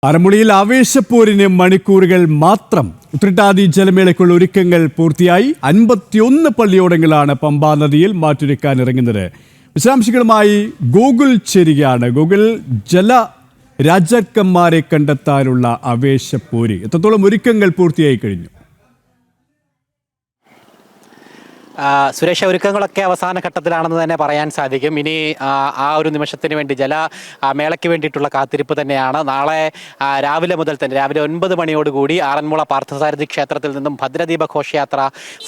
അരമുളിയിൽ ആവേശപ്പോരിന് മണിക്കൂറുകൾ മാത്രം. ഉത്രട്ടാതി ജലമേളയ്ക്കുള്ള ഒരുക്കങ്ങൾ പൂർത്തിയായി. 51 പള്ളിയോടങ്ങളാണ് പമ്പാ നദിയിൽ മാറ്റൊരുക്കാൻ ഇറങ്ങുന്നത്. വിശദാംശങ്ങളുമായി ഗൂഗിൾ ചേരുകയാണ്. ഗൂഗിൾ, ജല രാജാക്കന്മാരെ കണ്ടെത്താനുള്ള ആവേശപ്പോര് എത്രത്തോളം ഒരുക്കങ്ങൾ പൂർത്തിയായി കഴിഞ്ഞു? സുരക്ഷ ഒരുക്കങ്ങളൊക്കെ അവസാന ഘട്ടത്തിലാണെന്ന് തന്നെ പറയാൻ സാധിക്കും. ഇനി ആ ഒരു നിമിഷത്തിന് വേണ്ടി മേളയ്ക്ക് വേണ്ടിയിട്ടുള്ള കാത്തിരിപ്പ് തന്നെയാണ്. നാളെ രാവിലെ മുതൽ തന്നെ രാവിലെ 9 മണിയോടുകൂടി ആറന്മുള പാർത്ഥസാരഥി ക്ഷേത്രത്തിൽ നിന്നും ഭദ്രദീപ ഘോഷയാത്ര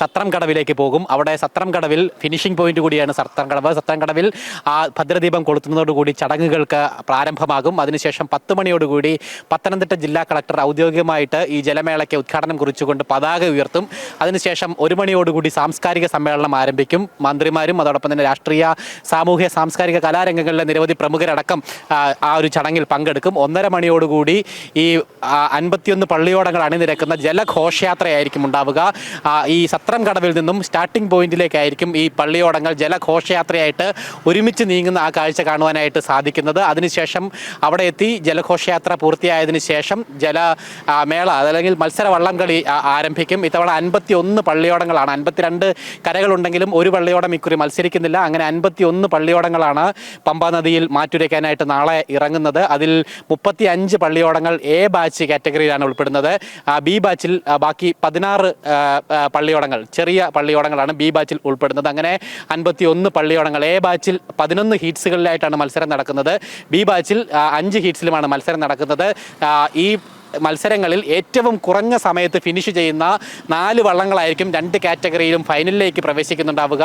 സത്രം കടവിലേക്ക് പോകും. അവിടെ സത്രം കടവിൽ ഫിനിഷിംഗ് പോയിന്റ് കൂടിയാണ് സത്രം കടവ്. സത്രം കടവിൽ ഭദ്രദീപം കൊളുത്തുന്നതോടുകൂടി ചടങ്ങുകൾക്ക് പ്രാരംഭമാകും. അതിനുശേഷം 10 മണിയോടുകൂടി പത്തനംതിട്ട ജില്ലാ കളക്ടർ ഔദ്യോഗികമായിട്ട് ഈ ജലമേളയ്ക്ക് ഉദ്ഘാടനം കുറിച്ചുകൊണ്ട് പതാക ഉയർത്തും. അതിനുശേഷം 1 മണിയോടുകൂടി സാംസ്കാരിക സമ്മേളനം ആരംഭിക്കും. മന്ത്രിമാരും അതോടൊപ്പം തന്നെ രാഷ്ട്രീയ, സാമൂഹ്യ, സാംസ്കാരിക കലാരംഗങ്ങളിലെ നിരവധി പ്രമുഖരടക്കം ആ ഒരു ചടങ്ങിൽ പങ്കെടുക്കും. 1:30 മണിയോടുകൂടി ഈ 51 പള്ളിയോടങ്ങൾ അണിനിരക്കുന്ന ജലഘോഷയാത്രയായിരിക്കും ഉണ്ടാവുക. ഈ സത്രം കടവിൽ നിന്നും സ്റ്റാർട്ടിംഗ് പോയിന്റിലേക്കായിരിക്കും ഈ പള്ളിയോടങ്ങൾ ജലഘോഷയാത്രയായിട്ട് ഒരുമിച്ച് നീങ്ങുന്ന ആ കാഴ്ച കാണുവാനായിട്ട് സാധിക്കുന്നത്. അതിനുശേഷം അവിടെ എത്തി ജലഘോഷയാത്ര പൂർത്തിയായതിനു ശേഷം ജലമേള അല്ലെങ്കിൽ മത്സര വള്ളംകളി ആരംഭിക്കും. ഇത്തവണ 51 പള്ളിയോടങ്ങളാണ്. 52 കരകളുണ്ടെങ്കിലും ഒരു പള്ളിയോടം ഇക്കുറി മത്സരിക്കുന്നില്ല. അങ്ങനെ 51 പള്ളിയോടങ്ങളാണ് പമ്പാ നദിയിൽ മാറ്റുരയ്ക്കാനായിട്ട് നാളെ ഇറങ്ങുന്നത്. അതിൽ 35 പള്ളിയോടങ്ങൾ എ ബാച്ച് കാറ്റഗറിയിലാണ് ഉൾപ്പെടുന്നത്. ബി ബാച്ചിൽ ബാക്കി 16 പള്ളിയോടങ്ങൾ, ചെറിയ പള്ളിയോടങ്ങളാണ് ബി ബാച്ചിൽ ഉൾപ്പെടുന്നത്. അങ്ങനെ 51 പള്ളിയോടങ്ങൾ. എ ബാച്ചിൽ 11 ഹീറ്റ്സുകളിലായിട്ടാണ് മത്സരം നടക്കുന്നത്. ബി ബാച്ചിൽ 5 ഹീറ്റ്സിലുമാണ് മത്സരം നടക്കുന്നത്. ഈ മത്സരങ്ങളിൽ ഏറ്റവും കുറഞ്ഞ സമയത്ത് ഫിനിഷ് ചെയ്യുന്ന 4 വള്ളങ്ങളായിരിക്കും 2 കാറ്റഗറിയിലും ഫൈനലിലേക്ക് പ്രവേശിക്കുന്നുണ്ടാവുക.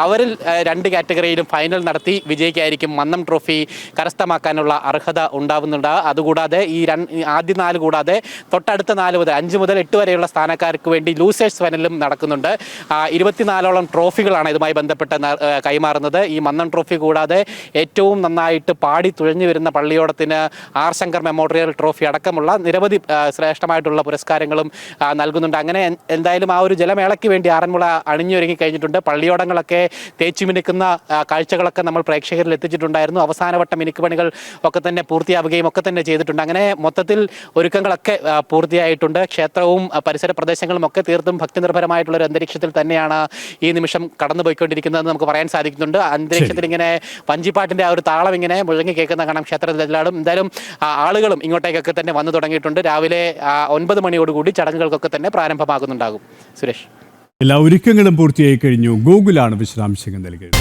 അവരിൽ 2 കാറ്റഗറിയിലും ഫൈനൽ നടത്തി വിജയിക്കായിരിക്കും മന്നം ട്രോഫി കരസ്ഥമാക്കാനുള്ള അർഹത ഉണ്ടാവുന്നുണ്ട്. അതുകൂടാതെ ഈ ആദ്യ 4 കൂടാതെ തൊട്ടടുത്ത 4 മുതൽ 5 മുതൽ 8 വരെയുള്ള സ്ഥാനക്കാർക്ക് വേണ്ടി ലൂസേഴ്സ് ഫൈനലും നടക്കുന്നുണ്ട്. 24ഓളം ട്രോഫികളാണ് ഇതുമായി ബന്ധപ്പെട്ട് കൈമാറുന്നത്. ഈ മന്നം ട്രോഫി കൂടാതെ ഏറ്റവും നന്നായിട്ട് പാടി തുഴഞ്ഞു വരുന്ന പള്ളിയോടത്തിന് ആർ ശങ്കർ മെമ്മോറിയൽ ട്രോഫി അടക്കമുള്ള നിരവധി ശ്രേഷ്ഠമായിട്ടുള്ള പുരസ്കാരങ്ങളും നൽകുന്നുണ്ട്. അങ്ങനെ എന്തായാലും ആ ഒരു ജലമേളയ്ക്ക് വേണ്ടി ആറന്മുള അണിഞ്ഞൊരുങ്ങി കഴിഞ്ഞിട്ടുണ്ട്. പള്ളിയോടങ്ങളൊക്കെ തേച്ചു മിനുക്കുന്ന കാഴ്ചകളൊക്കെ നമ്മൾ പ്രേക്ഷകരിൽ എത്തിച്ചിട്ടുണ്ടായിരുന്നു. അവസാനവട്ട മിനുക്ക് പണികൾ ഒക്കെ തന്നെ പൂർത്തിയാവുകയും ഒക്കെ തന്നെ ചെയ്തിട്ടുണ്ട്. അങ്ങനെ മൊത്തത്തിൽ ഒരുക്കങ്ങളൊക്കെ പൂർത്തിയായിട്ടുണ്ട്. ക്ഷേത്രവും പരിസര പ്രദേശങ്ങളും ഒക്കെ തീർത്തും ഭക്തിനിർഭരമായിട്ടുള്ള ഒരു അന്തരീക്ഷത്തിൽ തന്നെയാണ് ഈ നിമിഷം കടന്നുപോയിക്കൊണ്ടിരിക്കുന്നതെന്ന് നമുക്ക് പറയാൻ സാധിക്കുന്നുണ്ട്. അന്തരീക്ഷത്തിൽ ഇങ്ങനെ വഞ്ചിപ്പാട്ടിന്റെ ആ ഒരു താളം ഇങ്ങനെ മുഴങ്ങി കേൾക്കുന്ന കാണാം ക്ഷേത്രത്തിലെല്ലാടും. എന്തായാലും ആളുകളും ഇങ്ങോട്ടേക്കൊക്കെ തന്നെ വന്നു തുടങ്ങിയിട്ടുണ്ട്. രാവിലെ 9 മണിയോടുകൂടി ചടങ്ങുകൾക്കൊക്കെ തന്നെ പ്രാരംഭമാകുന്നുണ്ടാകും. സുരേഷ്, എല്ലാ ഒരുക്കങ്ങളും പൂർത്തിയായി കഴിഞ്ഞു. ഗൂഗിളാണ് വിശദാംശങ്ങൾ നൽകിയത്.